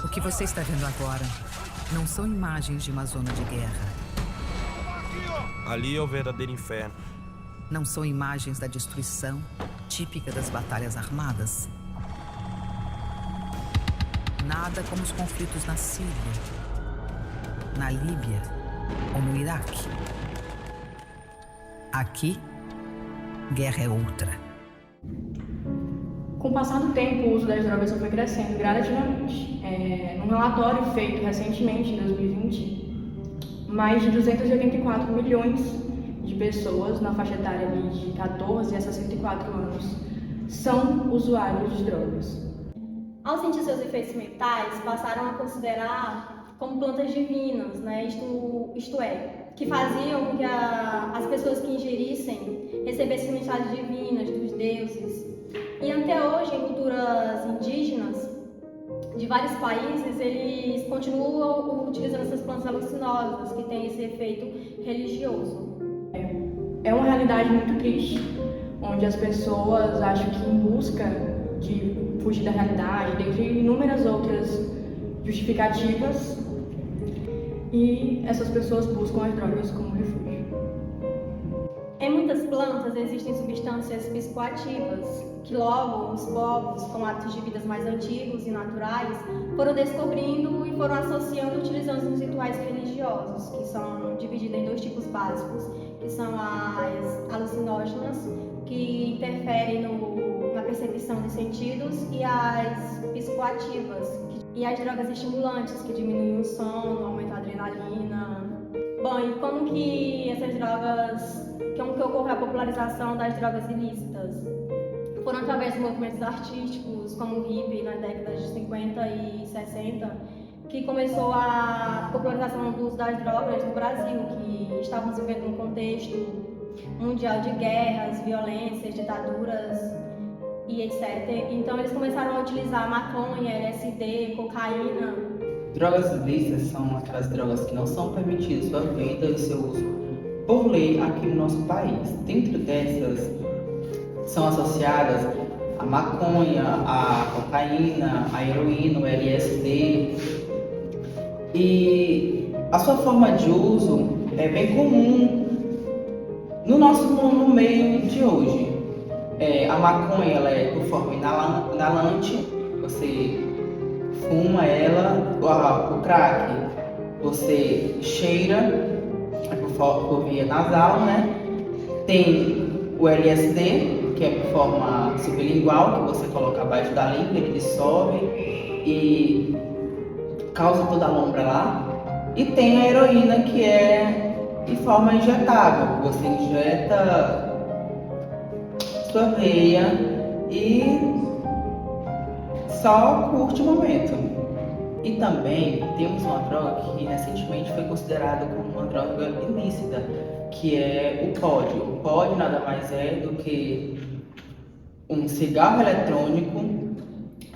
O que você está vendo agora não são imagens de uma zona de guerra. Ali é o verdadeiro inferno. Não são imagens da destruição típica das batalhas armadas. Nada como os conflitos na Síria, na Líbia ou no Iraque. Aqui, guerra é outra. Com o passar do tempo, o uso das drogas foi crescendo gradativamente. Num relatório feito recentemente, em 2020, mais de 284 milhões de pessoas na faixa etária de 14 a 64 anos são usuários de drogas. Ao sentir seus efeitos mentais, passaram a considerar como plantas divinas, né? Isto é, que faziam com que as pessoas que ingerissem recebessem mensagens divinas dos deuses. E até hoje, em culturas indígenas de vários países, eles continuam utilizando essas plantas alucinosas que têm esse efeito religioso. É uma realidade muito triste, onde as pessoas acham que em busca de fugir da realidade, dentre inúmeras outras justificativas, e essas pessoas buscam as drogas como refúgio. Em muitas plantas existem substâncias psicoativas que logo os povos, com hábitos de vidas mais antigos e naturais, foram descobrindo e foram associando utilizando nos rituais religiosos, que são divididos em dois tipos básicos, que são as alucinógenas, que interferem na percepção de sentidos, e as psicoativas, e as drogas estimulantes, que diminuem o sono, aumentam a adrenalina. Bom, e como que ocorre a popularização das drogas ilícitas? Foram através de movimentos artísticos, como o hippie nas décadas de 50 e 60, que começou a popularização do uso das drogas no Brasil, que estávamos vivendo num contexto mundial de guerras, violências, ditaduras e etc. Então eles começaram a utilizar maconha, LSD, cocaína. Drogas ilícitas são aquelas drogas que não são permitidas sua venda e seu uso por lei aqui no nosso país. Dentro dessas são associadas a maconha, a cocaína, a heroína, o LSD. E a sua forma de uso é bem comum no meio de hoje. A maconha ela é por forma inalante, você fuma ela. O crack você cheira por via nasal, né? Tem o LSD, que é por forma sublingual, que você coloca abaixo da língua, ele dissolve e causa toda a lombra lá. E tem a heroína, que é de forma injetável, que você injeta sua veia e só curte o momento. E também temos uma droga que recentemente foi considerada como uma droga ilícita, que é o pod. O pod nada mais é do que um cigarro eletrônico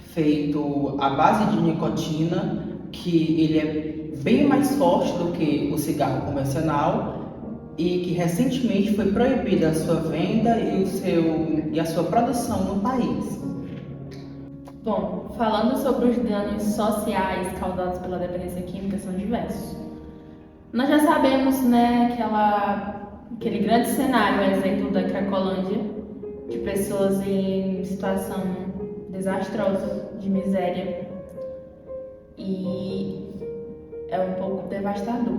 feito à base de nicotina, que ele é bem mais forte do que o cigarro convencional e que recentemente foi proibida a sua venda e a sua produção no país. Bom, falando sobre os danos sociais causados pela dependência química, são diversos. Nós já sabemos, né, aquele grande cenário, exemplo da Cracolândia, de pessoas em situação desastrosa, de miséria, e é um pouco devastador,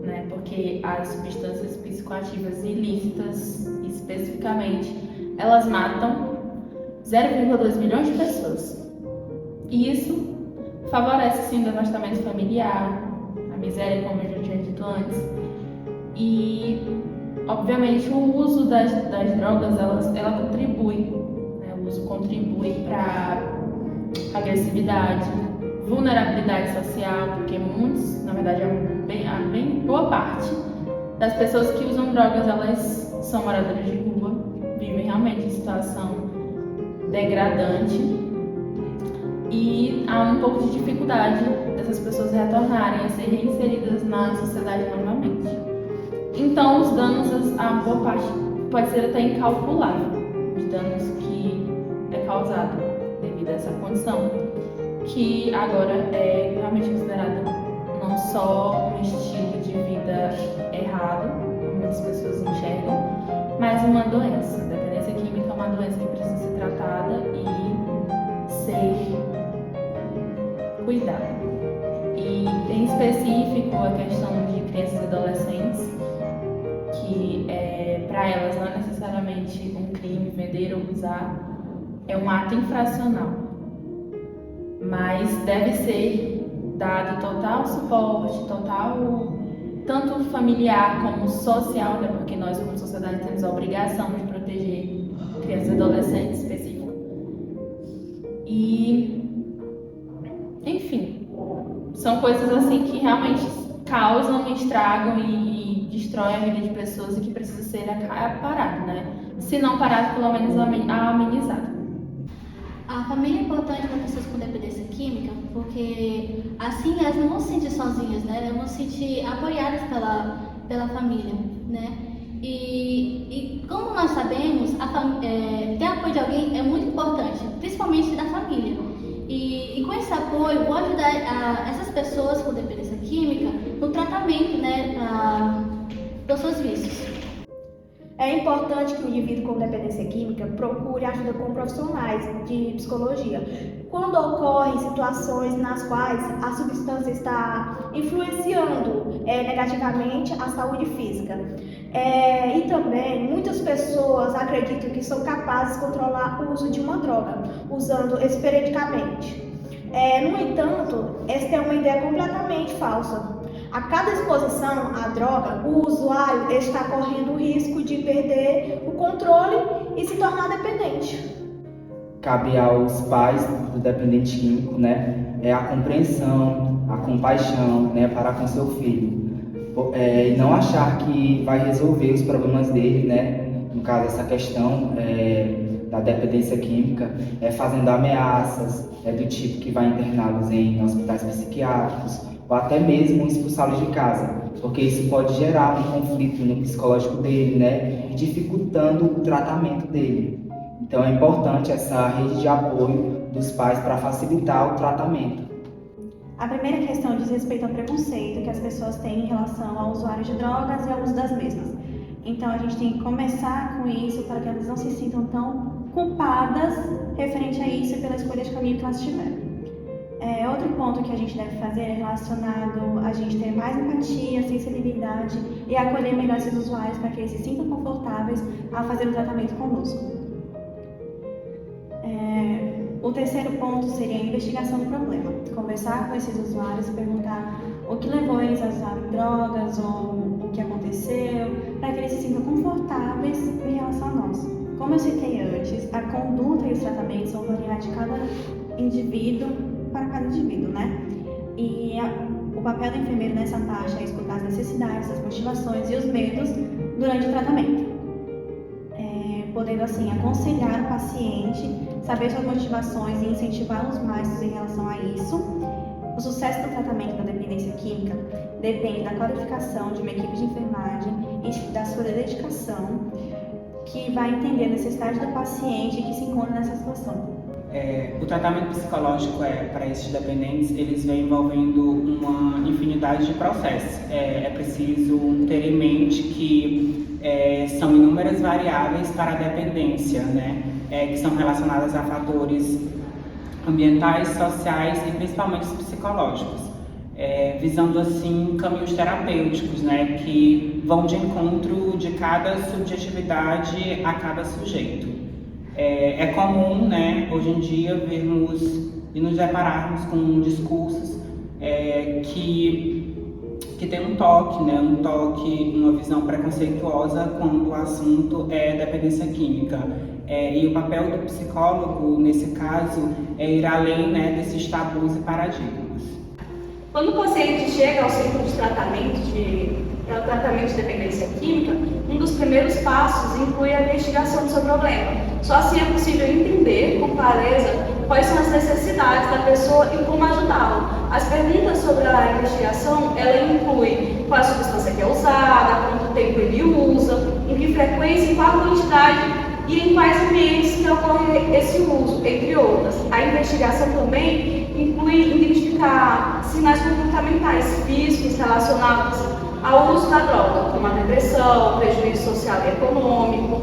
né, porque as substâncias psicoativas ilícitas, especificamente, elas matam 0,2 milhões de pessoas. E isso favorece, sim, o devastamento familiar, a miséria, como eu já tinha dito antes. E, obviamente, o uso das drogas, ela contribui, né? O uso contribui para agressividade, vulnerabilidade social, porque muitos, na verdade, a bem boa parte das pessoas que usam drogas, elas são moradoras de rua, vivem realmente em situação degradante, e há um pouco de dificuldade dessas pessoas retornarem a ser reinseridas na sociedade novamente. Então, os danos, a boa parte, pode ser até incalculável, os danos que é causado devido a essa condição. que agora é realmente considerado não só um estilo de vida errado, como muitas pessoas enxergam, mas uma doença. A dependência química é uma doença que precisa ser tratada e ser cuidada. E em específico a questão de crianças e adolescentes, que para elas não é necessariamente um crime vender ou usar, é um ato infracional, mas deve ser dado total suporte, total, tanto familiar como social, né, porque nós como sociedade temos a obrigação de proteger crianças e adolescentes específicos. E, enfim, são coisas assim que realmente causam, estragam e destroem a vida de pessoas e que precisa ser parado, né? Se não parado, pelo menos amenizado. A família é importante para pessoas com dependência química, porque assim elas não vão se sentir sozinhas, né? Elas vão se sentir apoiadas pela família, né? E como nós sabemos, ter apoio de alguém é muito importante, principalmente da família. E com esse apoio, vou ajudar essas pessoas com dependência química no tratamento, né, dos seus vícios. É importante que o indivíduo com dependência química procure ajuda com profissionais de psicologia quando ocorrem situações nas quais a substância está influenciando negativamente a saúde física. E também muitas pessoas acreditam que são capazes de controlar o uso de uma droga, usando esporadicamente. No entanto, esta é uma ideia completamente falsa. A cada exposição à droga, o usuário está correndo o risco de perder o controle e se tornar dependente. Cabe aos pais do dependente químico, né, a compreensão, a compaixão, né, para com seu filho. E não achar que vai resolver os problemas dele, né, no caso essa questão da dependência química, fazendo ameaças do tipo que vai interná-los em hospitais psiquiátricos, ou até mesmo expulsá-los de casa, porque isso pode gerar um conflito no psicológico dele, né, dificultando o tratamento dele. Então é importante essa rede de apoio dos pais para facilitar o tratamento. A primeira questão diz respeito ao preconceito que as pessoas têm em relação ao usuário de drogas e ao uso das mesmas. Então a gente tem que começar com isso para que elas não se sintam tão culpadas referente a isso e pela escolha de caminho que elas tiveram. Outro ponto que a gente deve fazer é relacionado a gente ter mais empatia, sensibilidade e acolher melhor esses usuários para que eles se sintam confortáveis a fazer o tratamento conosco. O terceiro ponto seria a investigação do problema. Conversar com esses usuários e perguntar o que levou eles a usar drogas ou o que aconteceu, para que eles se sintam confortáveis em relação a nós. Como eu citei antes, a conduta e os tratamentos vão variar de cada indivíduo para cada indivíduo, né? E o papel do enfermeiro nessa parte é escutar as necessidades, as motivações e os medos durante o tratamento. Podendo assim aconselhar o paciente, saber suas motivações e incentivá-los mais em relação a isso. O sucesso do tratamento da dependência química depende da qualificação de uma equipe de enfermagem e da sua dedicação, que vai entender a necessidade do paciente que se encontra nessa situação. O tratamento psicológico para esses dependentes, eles vêm envolvendo uma infinidade de processos. É preciso ter em mente que são inúmeras variáveis para a dependência, né? Que são relacionadas a fatores ambientais, sociais e principalmente psicológicos, visando assim caminhos terapêuticos, né? Que vão de encontro de cada subjetividade a cada sujeito. É comum, né, hoje em dia, vermos e nos depararmos com discursos que tem um toque, né, uma visão preconceituosa quando o assunto é dependência química. E o papel do psicólogo, nesse caso, é ir além, né, desses tabus e paradigmas. Quando o paciente chega ao centro de tratamento para o tratamento de dependência química, um dos primeiros passos inclui a investigação do seu problema. Só assim é possível entender com clareza quais são as necessidades da pessoa e como ajudá-lo. As perguntas sobre a investigação, ela inclui qual a substância que é usada, quanto tempo ele usa, em que frequência, em qual quantidade e em quais ambientes que ocorre esse uso, entre outras. A investigação também inclui sinais comportamentais físicos relacionados ao uso da droga, como a depressão, prejuízo social e econômico,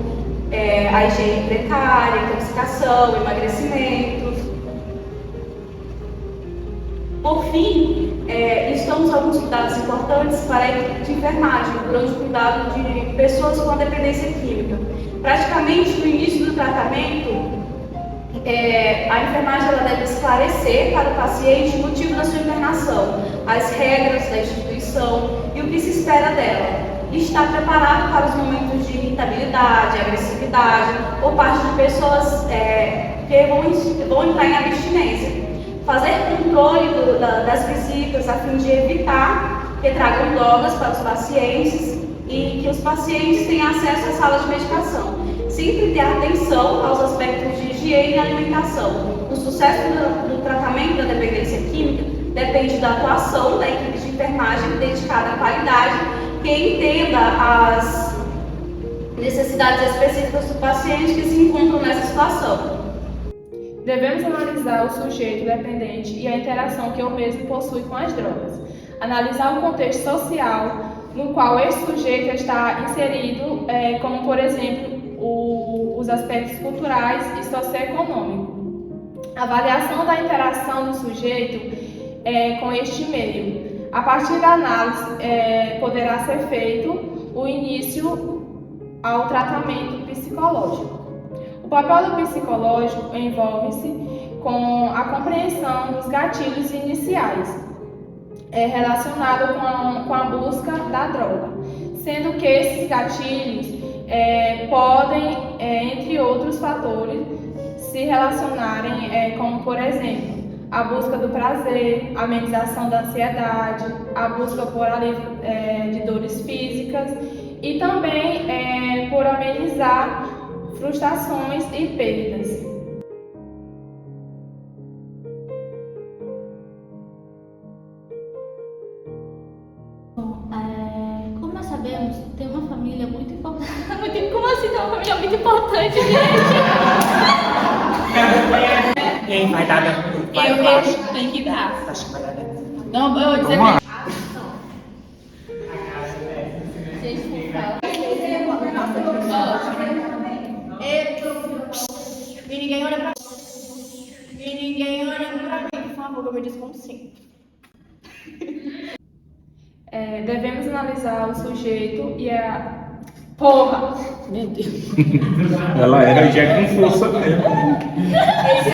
a higiene precária, intoxicação, emagrecimento. Por fim, estamos alguns cuidados importantes para a equipe de enfermagem, durante o cuidado de pessoas com dependência química. Praticamente no início do tratamento, a enfermagem ela deve esclarecer para o paciente o motivo da sua internação, as regras da instituição e o que se espera dela. E estar preparado para os momentos de irritabilidade, agressividade por parte de pessoas que vão entrar em abstinência. Fazer controle das visitas a fim de evitar que tragam drogas para os pacientes e que os pacientes tenham acesso à sala de medicação. Sempre ter atenção aos aspectos de higiene e alimentação. O sucesso do tratamento da dependência química depende da atuação da equipe de enfermagem dedicada à qualidade, que entenda as necessidades específicas do paciente que se encontram nessa situação. Devemos analisar o sujeito dependente e a interação que o mesmo possui com as drogas. Analisar o contexto social no qual esse sujeito está inserido, como, por exemplo, os aspectos culturais e socioeconômicos. Avaliação da interação do sujeito com este meio. A partir da análise, poderá ser feito o início ao tratamento psicológico. O papel do psicológico envolve-se com a compreensão dos gatilhos iniciais, relacionado com a busca da droga, sendo que esses gatilhos podem, entre outros fatores, se relacionarem, como por exemplo, a busca do prazer, a amenização da ansiedade, a busca por alívio de dores físicas e também por amenizar frustrações e perdas. Bom, como nós sabemos, tem uma família muito importante. Como assim tem uma família muito importante, gente? Quem vai dar? Eu tenho que dar. Acho que vai dar. Não, eu vou dizer Vamos lá. E ninguém olha pra mim. E ninguém olha pra mim. Por favor, eu me desconcentro. Devemos analisar o sujeito e a... Porra! Meu Deus! Ela já é com força mesmo. Esse